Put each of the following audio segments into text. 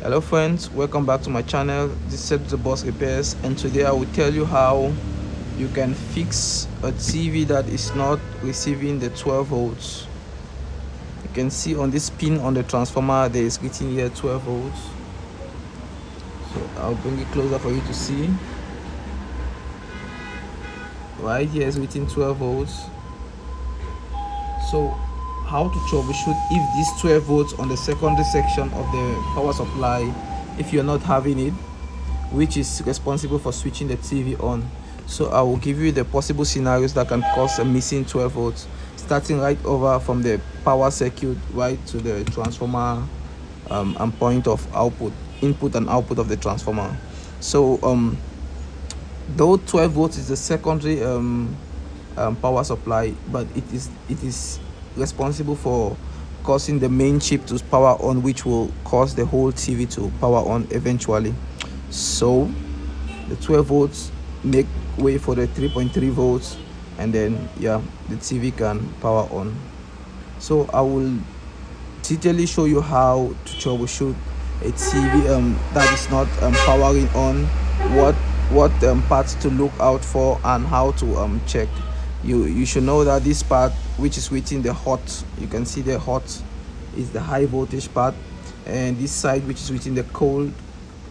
Hello friends, welcome back to my channel. This is Set the Boss Repairs, and today I will tell you how you can fix a TV that is not receiving the 12 volts. You can see on this pin on the transformer there is written here 12 volts. So I'll bring it closer for you to see. Right here is written 12 volts. So how to troubleshoot if this 12 volts on the secondary section of the power supply, if you're not having it, which is responsible for switching the TV on. So I will give you the possible scenarios that can cause a missing 12 volts, starting right over from the power circuit right to the transformer and point of output, input and output of the transformer. So though 12 volts is the secondary power supply, but it is responsible for causing the main chip to power on, which will cause the whole TV to power on eventually. So the 12 volts make way for the 3.3 volts, and then the TV can power on. So I will detailedly show you how to troubleshoot a TV that is not powering on, what parts to look out for, and how to check. You should know that this part, which is within the hot, you can see the hot is the high voltage part, and this side, which is within the cold,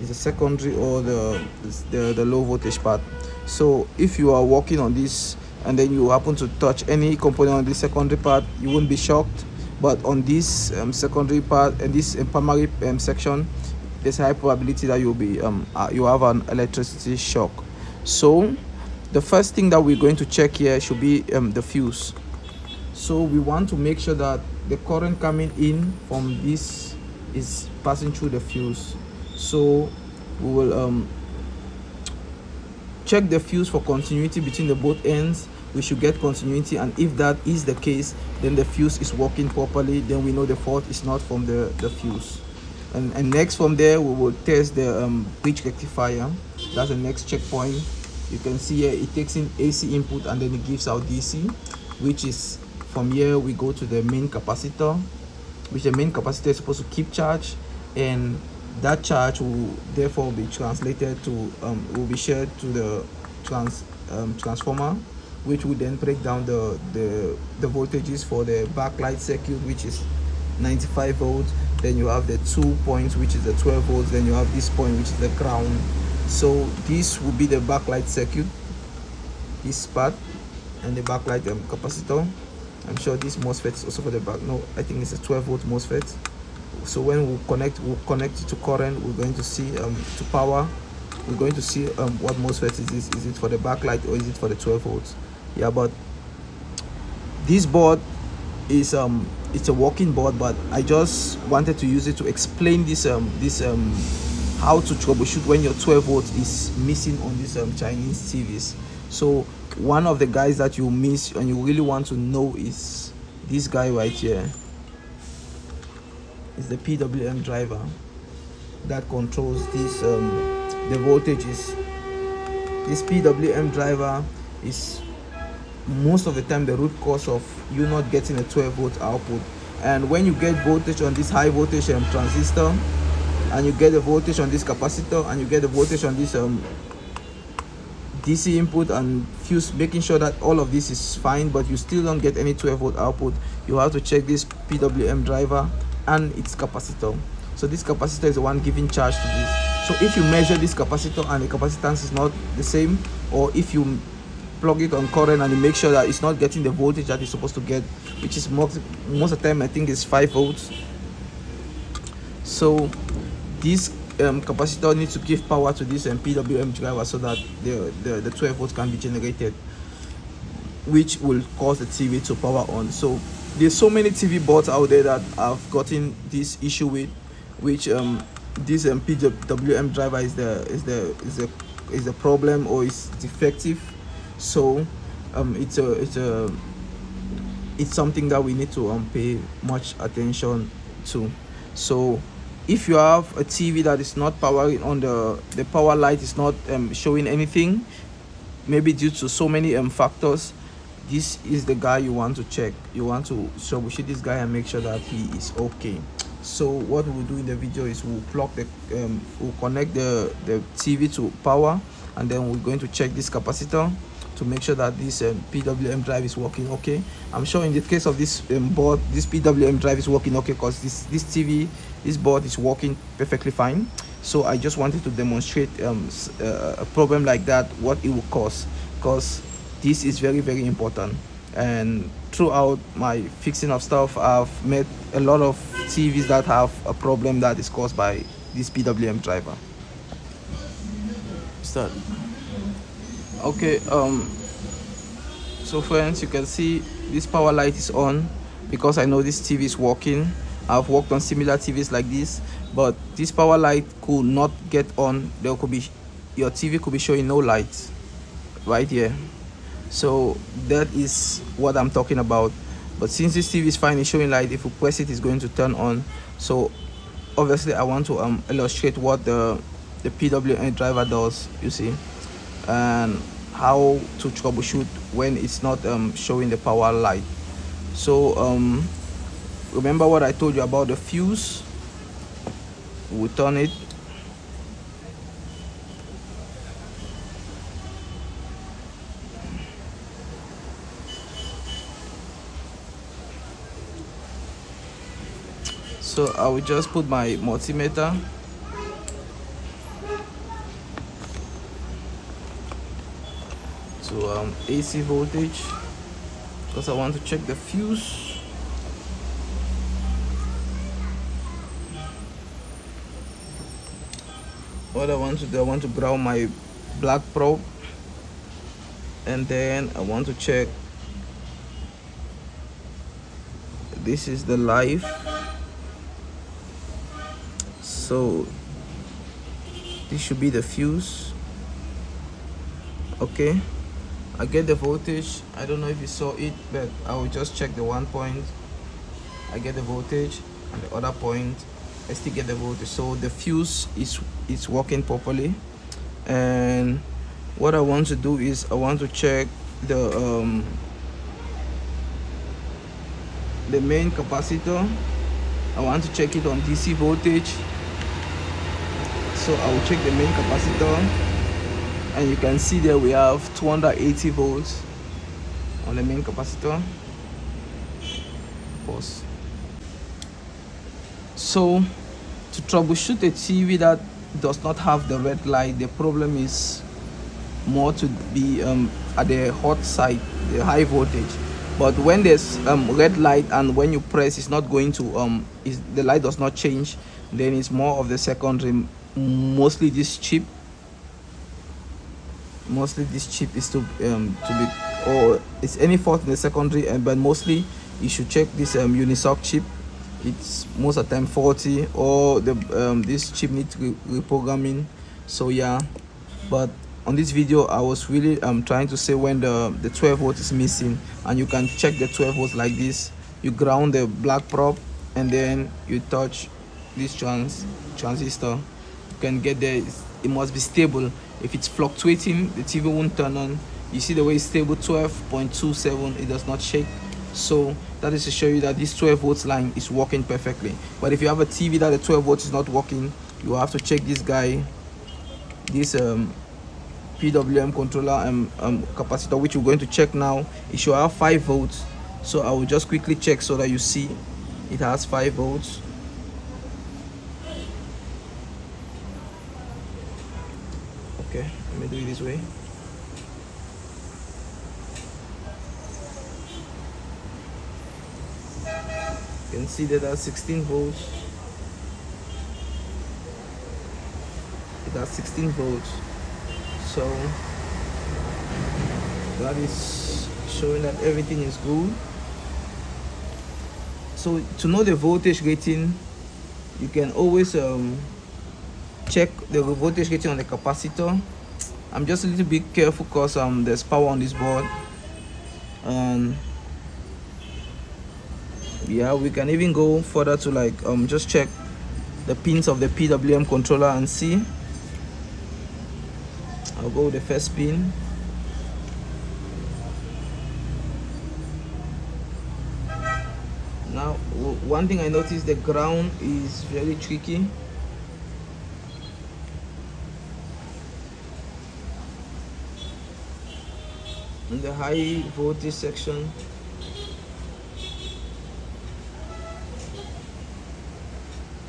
is the secondary or the low voltage part. So if you are working on this and then you happen to touch any component on this secondary part, you won't be shocked, but on this secondary part and this primary section, there's a high probability that you'll be you have an electricity shock. So the first thing that we're going to check here should be the fuse. So we want to make sure that the current coming in from this is passing through the fuse. So we will check the fuse for continuity between the both ends. We should get continuity, and if that is the case, then the fuse is working properly. Then we know the fault is not from the fuse. And next from there, we will test the bridge rectifier. That's the next checkpoint. You can see here it takes in AC input and then it gives out DC, which is from here we go to the main capacitor, which the main capacitor is supposed to keep charge, and that charge will therefore be translated to will be shared to the transformer, which will then break down the voltages for the backlight circuit, which is 95 volts. Then you have the 2 points, which is the 12 volts. Then you have this point, which is the ground. So this will be the backlight circuit, this part, and the backlight capacitor. I'm sure this MOSFET is also for the back. No, I think it's a 12 volt MOSFET. So when we'll connect it to current, we're going to see to power, we're going to see what MOSFET is this. Is it for the backlight or is it for the 12 volts? Yeah, but this board is it's a working board, but I just wanted to use it to explain this how to troubleshoot when your 12 volts is missing on these Chinese TVs. So one of the guys that you miss and you really want to know is this guy right here. It's the PWM driver that controls this the voltages. This PWM driver is most of the time the root cause of you not getting a 12 volt output. And when you get voltage on this high voltage transistor, and you get the voltage on this capacitor, and you get the voltage on this DC input and fuse, making sure that all of this is fine, but you still don't get any 12 volt output, you have to check this PWM driver and its capacitor. So this capacitor is the one giving charge to this. So if you measure this capacitor and the capacitance is not the same, or if you plug it on current and you make sure that it's not getting the voltage that it's supposed to get, which is most of the time I think is 5 volts. So this capacitor needs to give power to this PWM driver so that the 12 volts can be generated, which will cause the TV to power on. So there's so many TV boards out there that have gotten this issue with, which this PWM driver is the problem, or is defective. So it's something that we need to pay much attention to. So if you have a TV that is not powering on, the power light is not showing anything, maybe due to so many factors, this is the guy you want to check. You want to troubleshoot this guy and make sure that he is okay. So what we'll do in the video is we'll plug the we'll connect the TV to power, and then we're going to check this capacitor to make sure that this PWM drive is working okay. I'm sure in the case of this board, this PWM drive is working okay, because this board is working perfectly fine. So I just wanted to demonstrate a problem like that, what it will cause, because this is very, very important. And throughout my fixing of stuff, I've met a lot of TVs that have a problem that is caused by this PWM driver. Start. Okay, so friends, you can see this power light is on because I know this TV is working. I've worked on similar TVs like this, but this power light could not get on. There could be, your TV could be showing no light right here. So that is what I'm talking about. But since this TV is fine, it's showing light, if we press it, it's going to turn on. So obviously I want to illustrate what the PWM driver does, you see, and how to troubleshoot when it's not showing the power light. So remember what I told you about the fuse. We turn it. So I will just put my multimeter. To AC voltage, because I want to check the fuse. What I want to do, I want to ground my black probe, and then I want to check, this is the live. So this should be the fuse. Okay, I get the voltage. I don't know if you saw it, but I will just check the one point. I get the voltage, and the other point I still get the voltage. So the fuse is working properly. And what I want to do is I want to check the main capacitor. I want to check it on DC voltage. So I will check the main capacitor, and you can see there we have 280 volts on the main capacitor. Pause. So to troubleshoot a TV that does not have the red light, the problem is more to be at the hot side, the high voltage. But when there's red light and when you press, it's not going to the light does not change, then it's more of the secondary. Mostly this chip is to be, or it's any fault in the secondary, but mostly you should check this unisoc chip. It's most of the time faulty, or the this chip needs reprogramming. So yeah, but on this video I was really trying to say when the 12 volt is missing, and you can check the 12 volts like this. You ground the black probe, and then you touch this transistor. You can get there. It must be stable. If it's fluctuating, the TV won't turn on. You see the way it's stable, 12.27. It does not shake. So that is to show you that this 12 volts line is working perfectly. But if you have a TV that the 12 volts is not working, you have to check this guy, this PWM controller capacitor, which we're going to check now. It should have 5 volts. So I will just quickly check so that you see it has 5 volts. Okay, let me do it this way. You can see that that's 16 volts. It has 16 volts. So that is showing that everything is good. So to know the voltage rating, you can always check the voltage rating on the capacitor. I'm just a little bit careful because there's power on this board, and yeah, we can even go further to like just check the pins of the PWM controller and see. I'll go with the first pin. Now one thing I noticed, the ground is very tricky. In the high voltage section,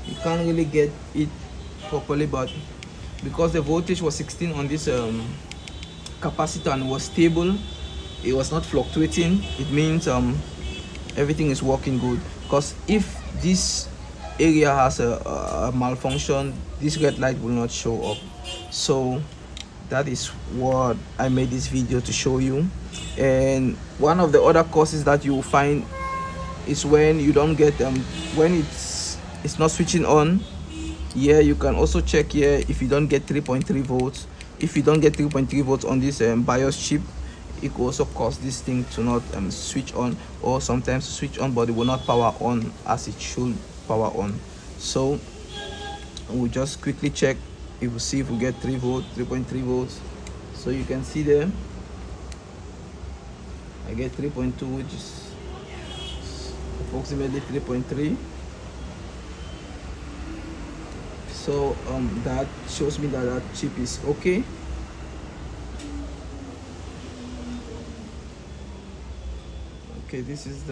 you can't really get it properly, but because the voltage was 16 on this capacitor and was stable, it was not fluctuating, it means everything is working good. Because if this area has a malfunction, this red light will not show up. So that is what I made this video to show you. And one of the other causes that you will find is when you don't get when it's not switching on. Yeah, you can also check here if you don't get 3.3 volts. If you don't get 3.3 volts on this BIOS chip, it could also cause this thing to not switch on, or sometimes switch on but it will not power on as it should power on. So we'll just quickly check if we see if we get 3.3 volts. So you can see there I get 3.2, which is approximately 3.3. So that shows me that that chip is okay. Okay, this is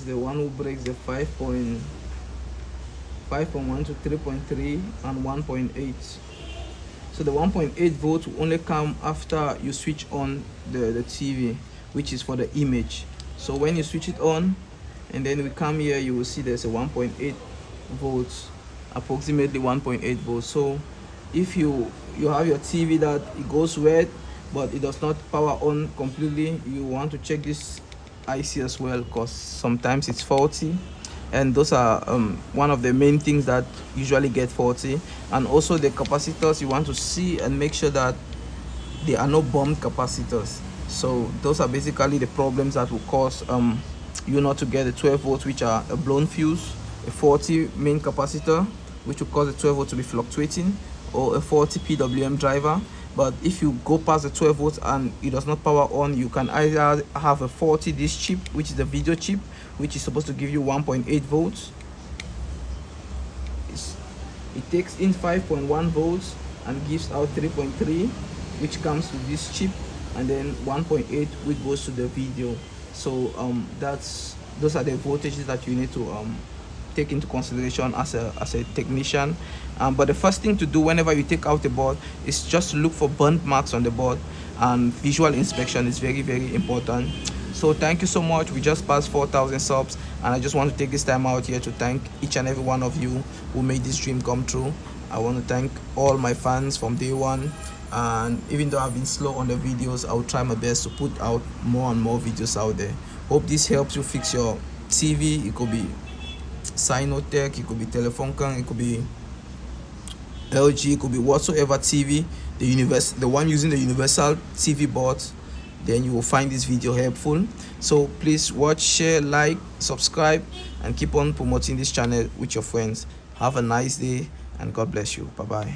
the one who breaks the 5.1 to 3.3 and 1.8. So the 1.8 volts will only come after you switch on the TV, which is for the image. So when you switch it on and then we come here, you will see there's a 1.8 volts, approximately 1.8 volts. So if you have your TV that it goes red but it does not power on completely, you want to check this IC as well, because sometimes it's faulty, and those are one of the main things that usually get faulty. And also the capacitors, you want to see and make sure that there are no bumped capacitors. So those are basically the problems that will cause you not to get the 12 volts, which are a blown fuse, a 40 main capacitor, which will cause the 12 volts to be fluctuating, or a 40 PWM driver. But if you go past the 12 volts and it does not power on, you can either have a 40 disc chip, which is the video chip, which is supposed to give you 1.8 volts. It takes in 5.1 volts and gives out 3.3, which comes to this chip, and then 1.8, which goes to the video. So those are the voltages that you need to take into consideration as a technician. But the first thing to do whenever you take out the board is just look for burnt marks on the board, and visual inspection is very, very important. So thank you so much. We just passed 4,000 subs, and I just want to take this time out here to thank each and every one of you who made this dream come true. I want to thank all my fans from day one, and even though I've been slow on the videos, I will try my best to put out more and more videos out there. Hope this helps you fix your TV. It could be Sinotech, it could be Telefunken, it could be LG, it could be whatsoever TV, the one using the universal TV board, then you will find this video helpful. So please watch, share, like, subscribe, and keep on promoting this channel with your friends. Have a nice day, and God bless you. Bye bye.